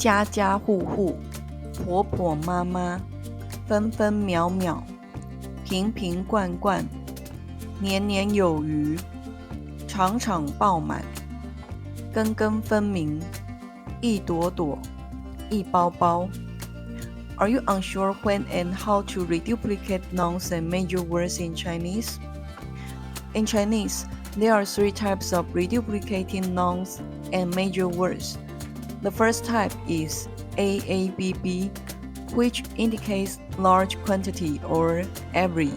家家户户、婆婆妈妈、分分秒秒、瓶瓶罐罐、年年有余、场场爆满、根根分明、一朵朵、一包包。Are you unsure when and how to reduplicate nouns and major words in Chinese? In Chinese, there are three types of reduplicating nouns and major words. The first type is AABB, which indicates large quantity or every.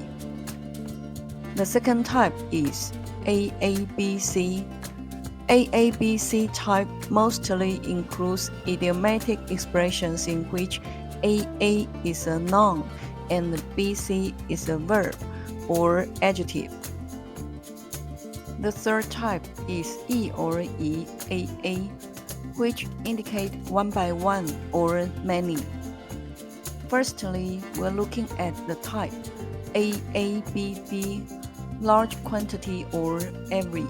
The second type is AABC. AABC type mostly includes idiomatic expressions in which AA is a noun and BC is a verb or adjective. The third type is E or EAA, which indicate one by one or many. Firstly, we're looking at the type AABB, large quantity or every.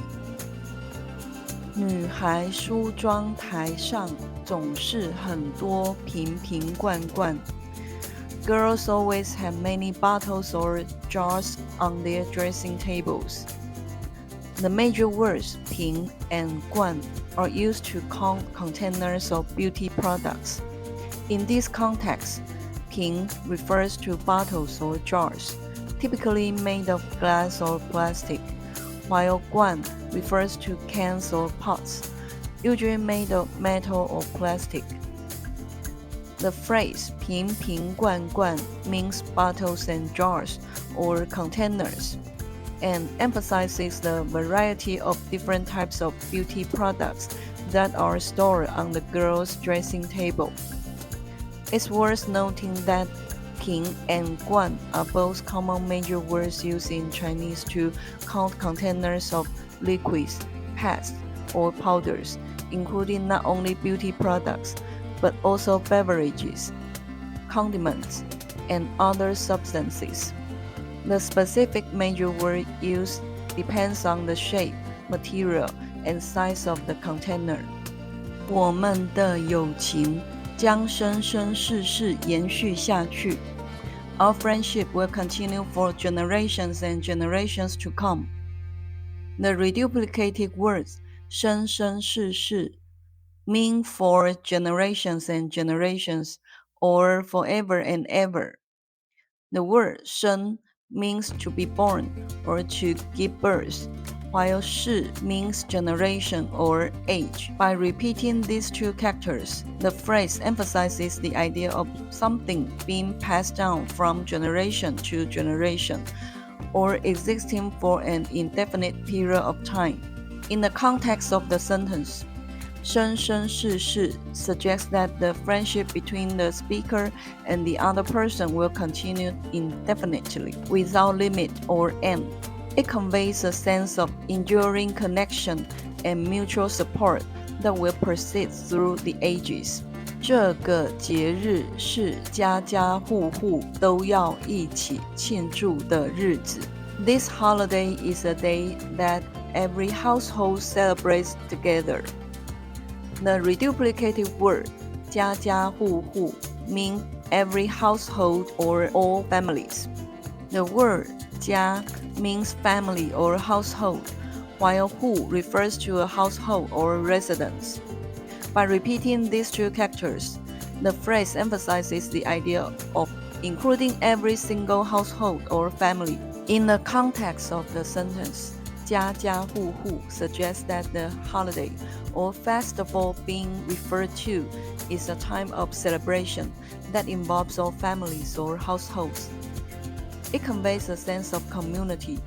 女孩梳妆台上总是很多瓶瓶罐罐。Girls always have many bottles or jars on their dressing tables. The major words 瓶 and 罐 are used to count containers of beauty products. In this context, 瓶 refers to bottles or jars, typically made of glass or plastic, while 罐 refers to cans or pots, usually made of metal or plastic. The phrase 瓶瓶罐罐 means bottles and jars or containers, and emphasizes the variety of different types of beauty products that are stored on the girl's dressing table. It's worth noting that 瓶 and 罐 are both common major words used in Chinese to count containers of liquids, pastes, or powders, including not only beauty products, but also beverages, condiments, and other substances. The specific major word used depends on the shape, material, and size of the container. 我们的友情将生生世世延续下去。Our friendship will continue for generations and generations to come. The reduplicated words 生生世世 mean for generations and generations or forever and ever. The word 生 means to be born or to give birth, while 世 means generation or age. By repeating these two characters, the phrase emphasizes the idea of something being passed down from generation to generation, or existing for an indefinite period of time. In the context of the sentence, 生生世世 suggests that the friendship between the speaker and the other person will continue indefinitely, without limit or end. It conveys a sense of enduring connection and mutual support that will persist through the ages. 这个节日是家家户户都要一起庆祝的日子。This holiday is a day that every household celebrates together. The reduplicated word 家家户户 means every household or all families. The word 家 means family or household, while 户 refers to a household or residence. By repeating these two characters, the phrase emphasizes the idea of including every single household or family. In the context of the sentence, 家家户户 suggests that the holiday or festival being referred to is a time of celebration that involves all families or households. It conveys a sense of community,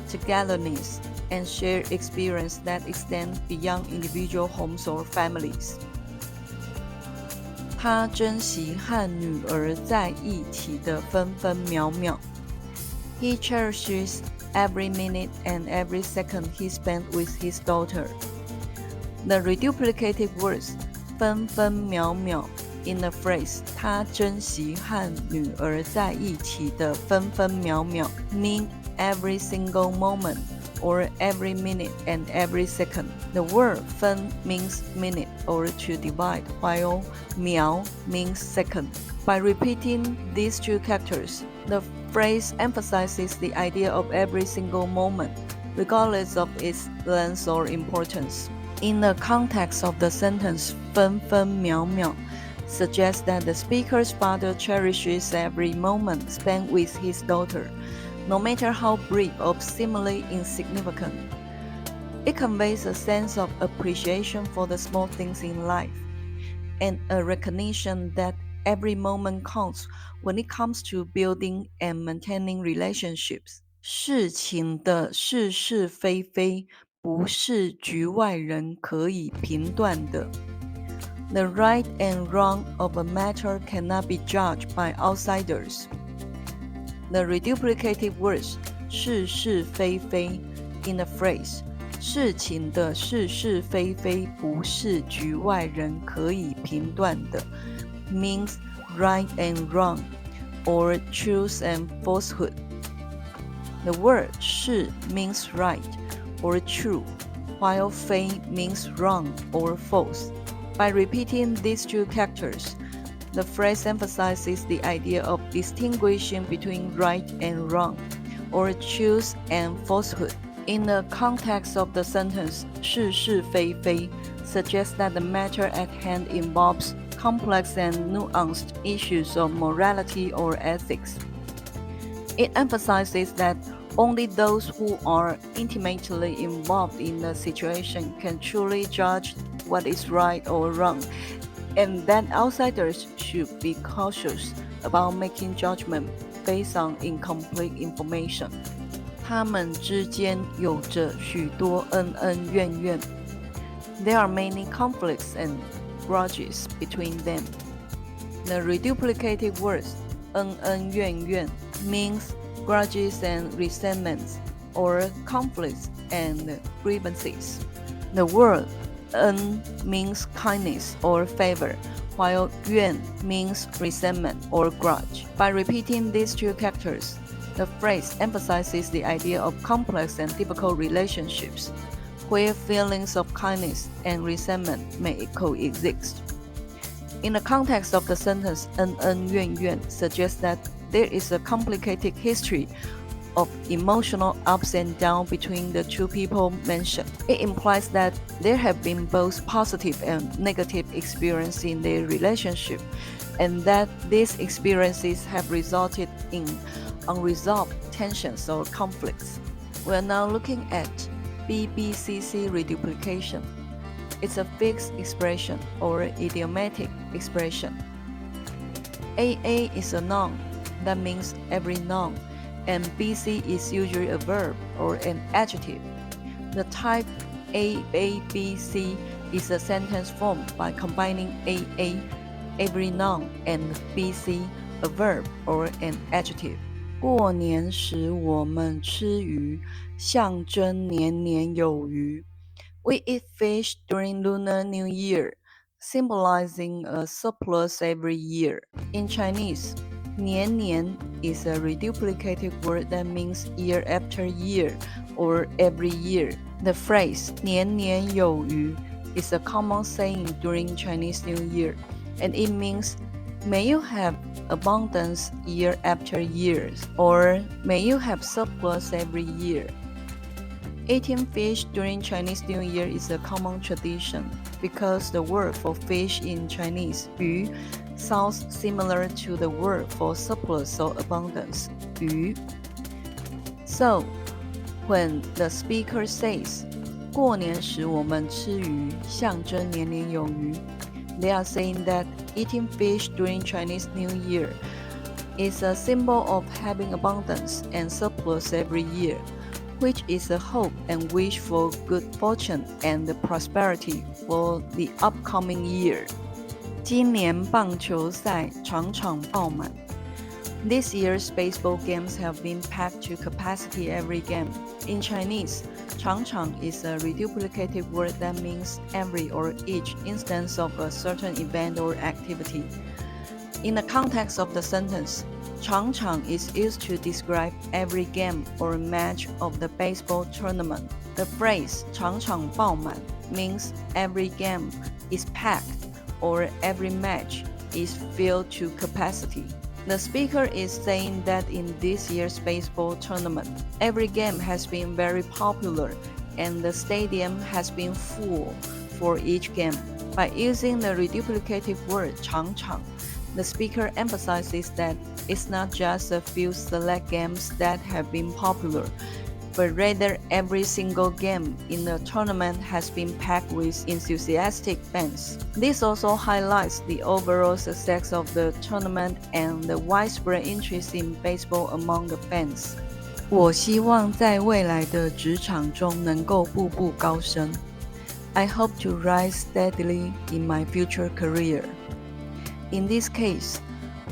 togetherness, and shared experience that extends beyond individual homes or families. 他珍惜和女儿在一起的分分秒秒。He cherishes every minute and every second he spent with his daughter. The reduplicated words 分分秒秒 in the phrase 他珍惜和女儿在一起的分分秒秒 mean every single moment or every minute and every second. The word 分 means minute or to divide, while 秒 means second. By repeating these two characters, the phrase emphasizes the idea of every single moment, regardless of its length or importance. In the context of the sentence 分分秒秒, suggests that the speaker's father cherishes every moment spent with his daughter, no matter how brief or seemingly insignificant. It conveys a sense of appreciation for the small things in life, and a recognition that every moment counts when it comes to building and maintaining relationships. 事情的是是非非，不是局外人可以评断的。The right and wrong of a matter cannot be judged by outsiders. The reduplicative words 是是非非 in the phrase 事情的是是非非不是局外人可以评断的 means right and wrong or truth and falsehood. The word 是 means right or true, while 非 means wrong or false. By repeating these two characters, the phrase emphasizes the idea of distinguishing between right and wrong, or truth and falsehood. In the context of the sentence 是是非非 suggests that the matter at hand involves complex and nuanced issues of morality or ethics. It emphasizes that only those who are intimately involved in the situation can truly judge what is right or wrong, and that outsiders should be cautious about making judgment based on incomplete information. 他们之间有着许多恩恩怨怨。There are many conflicts and grudges between them. The reduplicative words 恩恩怨怨 means grudges and resentments, or conflicts and grievances. The word 恩 means kindness or favor, while 怨 means resentment or grudge. By repeating these two characters, the phrase emphasizes the idea of complex and difficult relationships, where feelings of kindness and resentment may coexist. In the context of the sentence 恩恩怨怨 suggests that there is a complicated history of emotional ups and downs between the two people mentioned. It implies that there have been both positive and negative experiences in their relationship, and that these experiences have resulted in unresolved tensions or conflicts. We are now looking at BBCC reduplication. It's a fixed expression or idiomatic expression. AA is a noun that means every noun, and BC is usually a verb or an adjective. The type AABC is a sentence formed by combining AA, every noun, and BC, a verb or an adjective. 过年时我们吃鱼，象征年年有余。We eat fish during Lunar New Year, symbolizing a surplus every year. In Chinese, 年年 is a reduplicative word that means year after year or every year. The phrase 年年有余 is a common saying during Chinese New Year, and it means may you have abundance year after year, or may you have surplus every year. Eating fish during Chinese New Year is a common tradition because the word for fish in Chinese, 鱼, sounds similar to the word for surplus or abundance, 鱼. So, when the speaker says, 过年时我们吃鱼，象征年年有余, they are saying that eating fish during Chinese New Year is a symbol of having abundance and surplus every year, which is a hope and wish for good fortune and prosperity for the upcoming year. 今年棒球赛场场爆满。This year's baseball games have been packed to capacity every game. In Chinese, 场场 is a reduplicative word that means every or each instance of a certain event or activity. In the context of the sentence, 场场 is used to describe every game or match of the baseball tournament. The phrase 场场爆满 means every game is packed or every match is filled to capacity. The speaker is saying that in this year's baseball tournament, every game has been very popular and the stadium has been full for each game. By using the reduplicative word 场场, the speaker emphasizes that it's not just a few select games that have been popular, but rather every single game in the tournament has been packed with enthusiastic fans. This also highlights the overall success of the tournament and the widespread interest in baseball among the fans. 我希望在未来的职场中能够步步高升。I hope to rise steadily in my future career. In this case,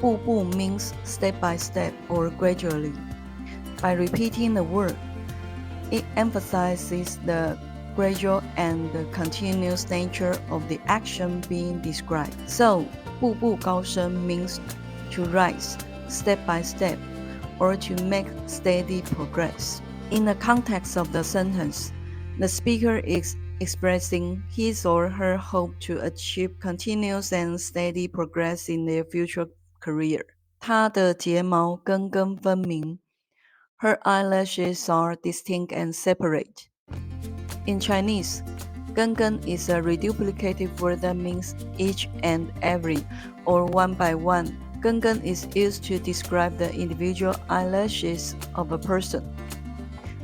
步步 means step by step or gradually. By repeating the word, it emphasizes the gradual and the continuous nature of the action being described. So, 步步高升 means to rise step by step or to make steady progress. In the context of the sentence, the speaker is expressing his or her hope to achieve continuous and steady progress in their future career. 她的睫毛根根分明。Her eyelashes are distinct and separate. In Chinese, 根根 is a reduplicative word that means each and every or one by one. 根根 is used to describe the individual eyelashes of a person.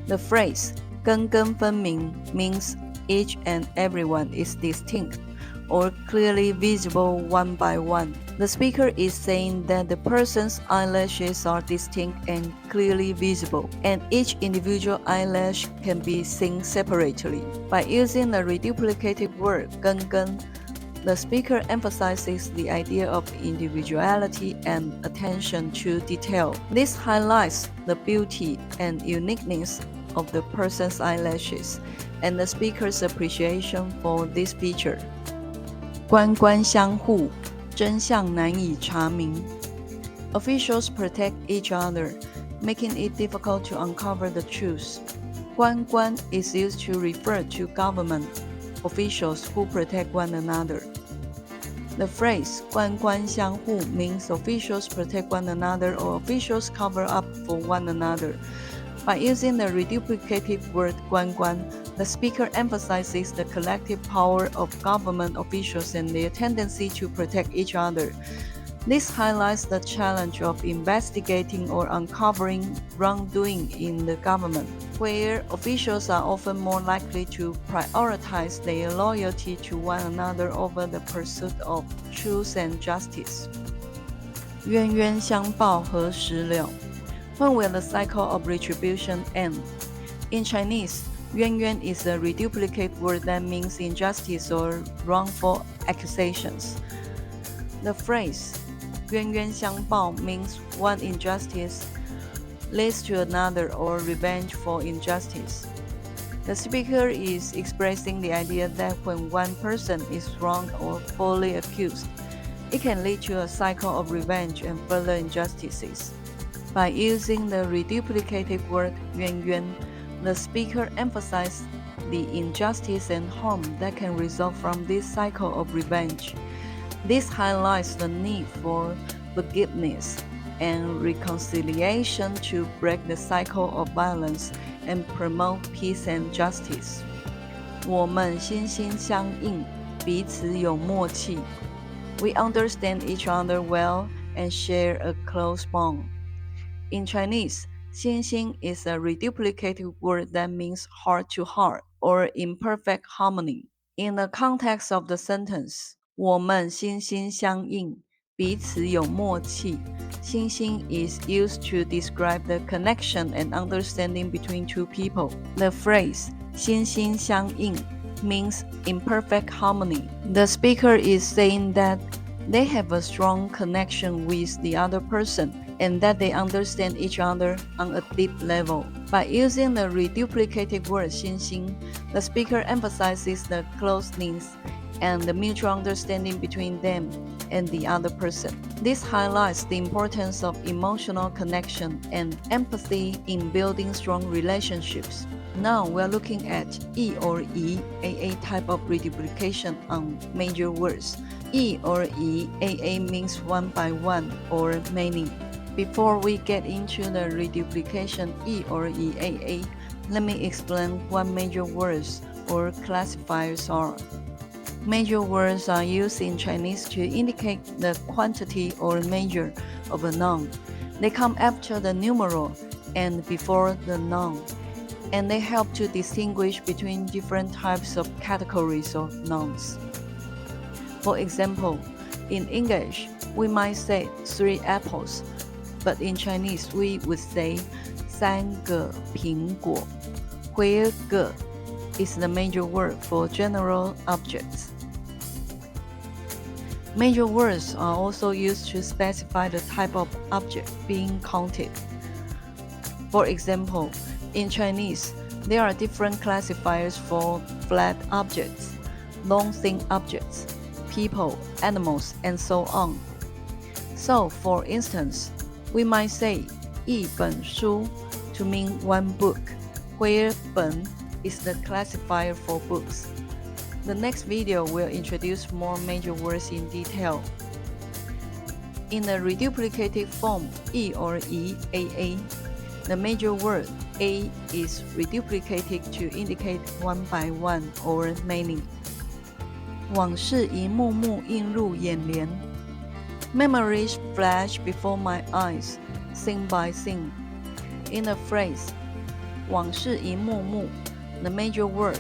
The phrase 根根分明 means each and everyone is distinct or clearly visible one by one. The speaker is saying that the person's eyelashes are distinct and clearly visible, and each individual eyelash can be seen separately. By using the reduplicative word 根根, the speaker emphasizes the idea of individuality and attention to detail. This highlights the beauty and uniqueness of the person's eyelashes and the speaker's appreciation for this feature. 官官相护，真相难以查明。Officials protect each other, making it difficult to uncover the truth. 官官 is used to refer to government officials who protect one another. The phrase 官官相护 means officials protect one another or officials cover up for one another. By using the reduplicative word 官官, the speaker emphasizes the collective power of government officials and their tendency to protect each other. This highlights the challenge of investigating or uncovering wrongdoing in the government, where officials are often more likely to prioritize their loyalty to one another over the pursuit of truth and justice. 冤冤相报何时了? When will the cycle of retribution end? In Chinese, 冤冤 is a reduplicate word that means injustice or wrongful accusations. The phrase 冤冤相报 means one injustice leads to another or revenge for injustice. The speaker is expressing the idea that when one person is wronged or falsely accused, it can lead to a cycle of revenge and further injustices. By using the reduplicative word 冤冤, the speaker emphasizes the injustice and harm that can result from this cycle of revenge. This highlights the need for forgiveness and reconciliation to break the cycle of violence and promote peace and justice. 我们心心相印，彼此有默契. We understand each other well and share a close bond. In Chinese, 心心 is a reduplicative word that means heart to heart or in perfect harmony. In the context of the sentence, 我们心心相印，彼此有默契. 心心 is used to describe the connection and understanding between two people. The phrase 心心相印 means in perfect harmony. The speaker is saying that they have a strong connection with the other person and that they understand each other on a deep level. By using the reduplicative word 心心, the speaker emphasizes the closeness and the mutual understanding between them and the other person. This highlights the importance of emotional connection and empathy in building strong relationships. Now we are looking at E or EAA type of reduplication on major words. E or EAA means one by one or many. Before we get into the reduplication E or EAA, let me explain what major words or classifiers are. Major words are used in Chinese to indicate the quantity or measure of a noun. They come after the numeral and before the noun, and they help to distinguish between different types of categories of nouns. For example, in English, we might say 3 apples, but in Chinese we would say 3个苹果, where 个 is the major word for general objects. Major words are also used to specify the type of object being counted. For example, in Chinese, there are different classifiers for flat objects, long thin objects, people, animals, and so on. So, for instance, we might say 一本书 to mean one book, where 本 is the classifier for books. The next video will introduce more major words in detail. In the reduplicated form E or EAA, the major word A is reduplicated to indicate one by one or many. 往事一幕幕映入眼帘. Memories flash before my eyes, scene by scene. In the phrase 往事一幕幕, the major word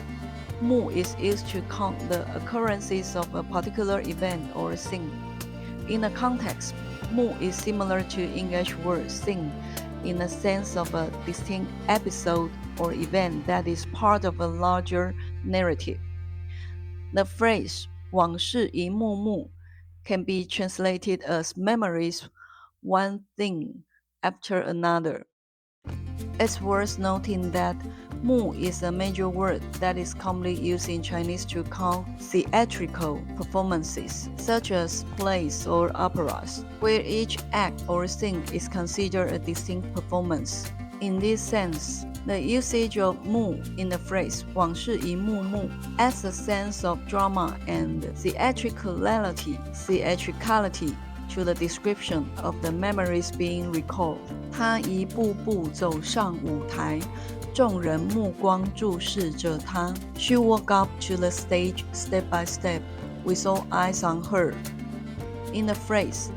幕 is used to count the occurrences of a particular event or scene. In the context, 幕 is similar to English word scene in the sense of a distinct episode or event that is part of a larger narrative. The phrase 往事一幕幕 can be translated as memories, one thing after another. It's worth noting that 幕 is a major word that is commonly used in Chinese to count theatrical performances, such as plays or operas, where each act or scene is considered a distinct performance. In this sense, the usage of 幕 in the phrase 往事一幕幕 adds a sense of drama and theatricality to the description of the memories being recalled. 他一步步走上舞台，众人目光注视着她。She walked up to the stage step by step, with all eyes on her. In the phrase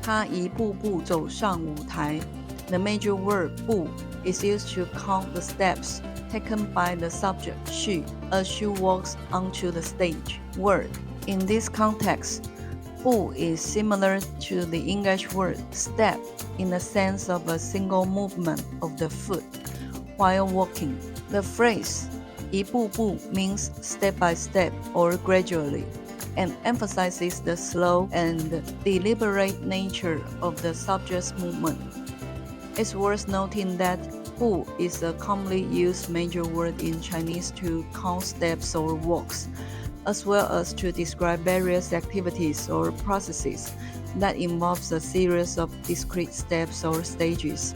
她一步步走上舞台, the major word 步 is used to count the steps taken by the subject she as she walks onto the stage. Word. In this context, 步 is similar to the English word step in the sense of a single movement of the foot while walking. The phrase 一步步 means step by step or gradually, and emphasizes the slow and deliberate nature of the subject's movement. It's worth noting that 步 is a commonly used major word in Chinese to count steps or walks, as well as to describe various activities or processes that involves a series of discrete steps or stages.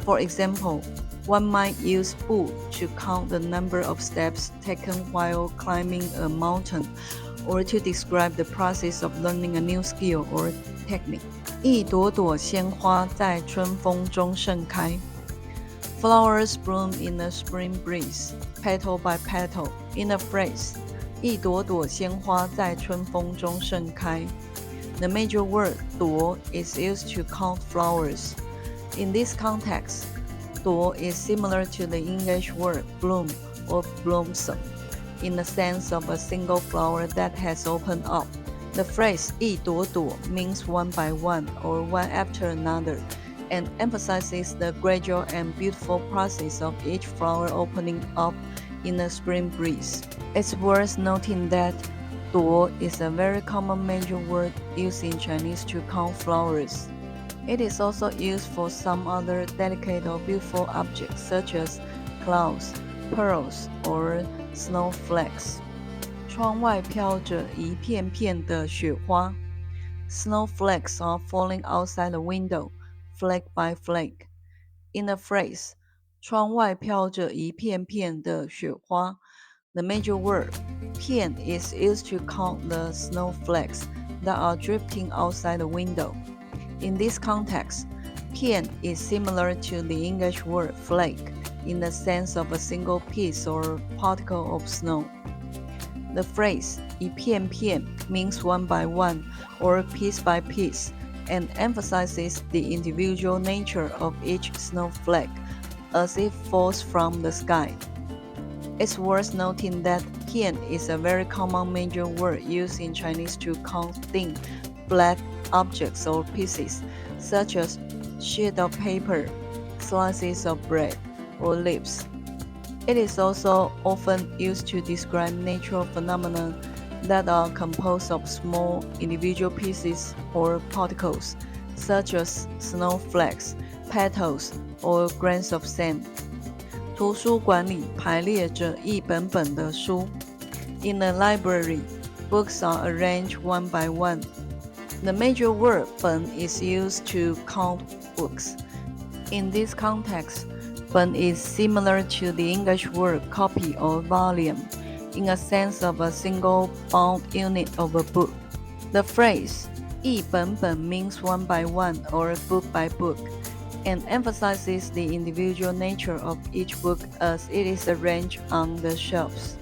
For example, one might use 步 to count the number of steps taken while climbing a mountain, or to describe the process of learning a new skill or technique. 一朵朵鲜花在春风中盛开. Flowers bloom in the spring breeze, petal by petal. In the phrase 一朵朵鲜花在春风中盛开, the major word 朵 is used to count flowers. In this context, 朵 is similar to the English word bloom or blossom, in the sense of a single flower that has opened up. The phrase 一朵朵 means one by one or one after another, and emphasizes the gradual and beautiful process of each flower opening up in a spring breeze. It's worth noting that 朵 is a very common major word used in Chinese to count flowers. It is also used for some other delicate or beautiful objects such as clouds, pearls, or snowflakes. 窗外飘着一片片的雪花。Snowflakes are falling outside the window, flake by flake. In the phrase, 窗外飘着一片片的雪花, the major word 片 is used to count the snowflakes that are drifting outside the window. In this context, 片 is similar to the English word flake in the sense of a single piece or particle of snow. The phrase 一片片 means one by one or piece by piece and emphasizes the individual nature of each snowflake as it falls from the sky. It's worth noting that 片 is a very common major word used in Chinese to count thin, flat objects or pieces, such as sheet of paper, slices of bread, or leaves. It is also often used to describe natural phenomena that are composed of small individual pieces or particles, such as snowflakes, petals, or grains of sand. 图书馆里排列着一本本的书。In a library, books are arranged one by one. The major word 本 is used to count books. In this context, 本 is similar to the English word copy or volume, in a sense of a single bound unit of a book. The phrase 一本本 means one by one or book by book, and emphasizes the individual nature of each book as it is arranged on the shelves.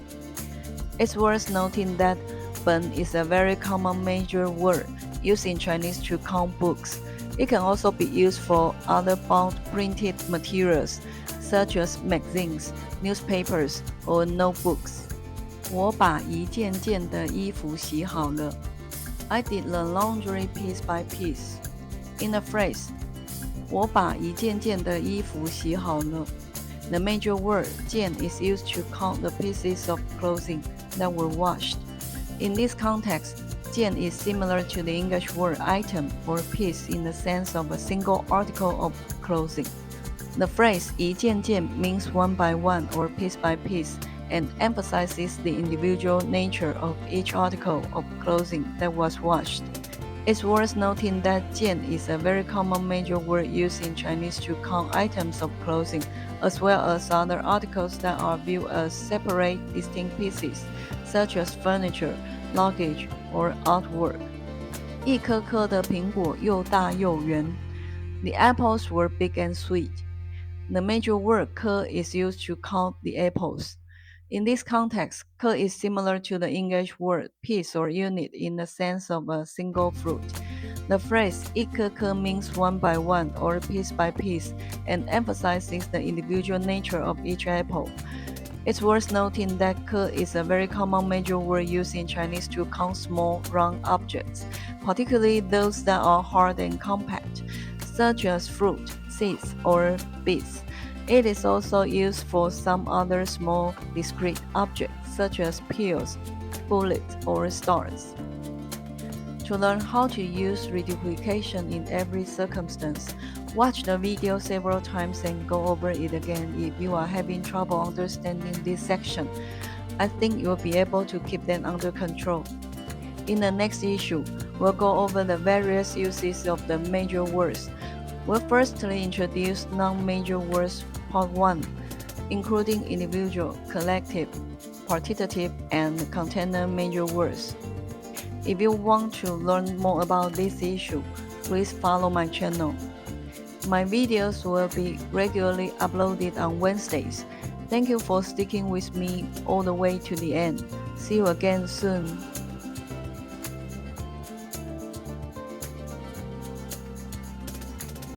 It's worth noting that 本 is a very common major word used in Chinese to count books. It can also be used for other bound printed materials, such as magazines, newspapers, or notebooks. 我把一件件的衣服洗好了。I did the laundry piece by piece. In the phrase, 我把一件件的衣服洗好了. The major word 件 is used to count the pieces of clothing that were washed. In this context, 件 is similar to the English word item or piece in the sense of a single article of clothing. The phrase 一件件 means one by one or piece by piece and emphasizes the individual nature of each article of clothing that was washed. It's worth noting that 件 is a very common major word used in Chinese to count items of clothing, as well as other articles that are viewed as separate, distinct pieces, such as furniture, luggage, or artwork. 一颗颗的苹果又大又圆. The apples were big and sweet. The major word 颗 is used to count the apples. In this context, 颗 is similar to the English word piece or unit in the sense of a single fruit. The phrase 一颗颗 means one by one or piece by piece and emphasizes the individual nature of each apple. It's worth noting that 颗 is a very common major word used in Chinese to count small, round objects, particularly those that are hard and compact, such as fruit, seeds, or beads. It is also used for some other small, discrete objects, such as pills, bullets, or stars. To learn how to use reduplication in every circumstance, watch the video several times and go over it again if you are having trouble understanding this section. I think you'll be able to keep them under control. In the next issue, we'll go over the various uses of the major words. We'll firstly introduce non-major words part 1, including individual, collective, partitive, and container major words. If you want to learn more about this issue, please follow my channel. My videos will be regularly uploaded on Wednesdays. Thank you for sticking with me all the way to the end. See you again soon.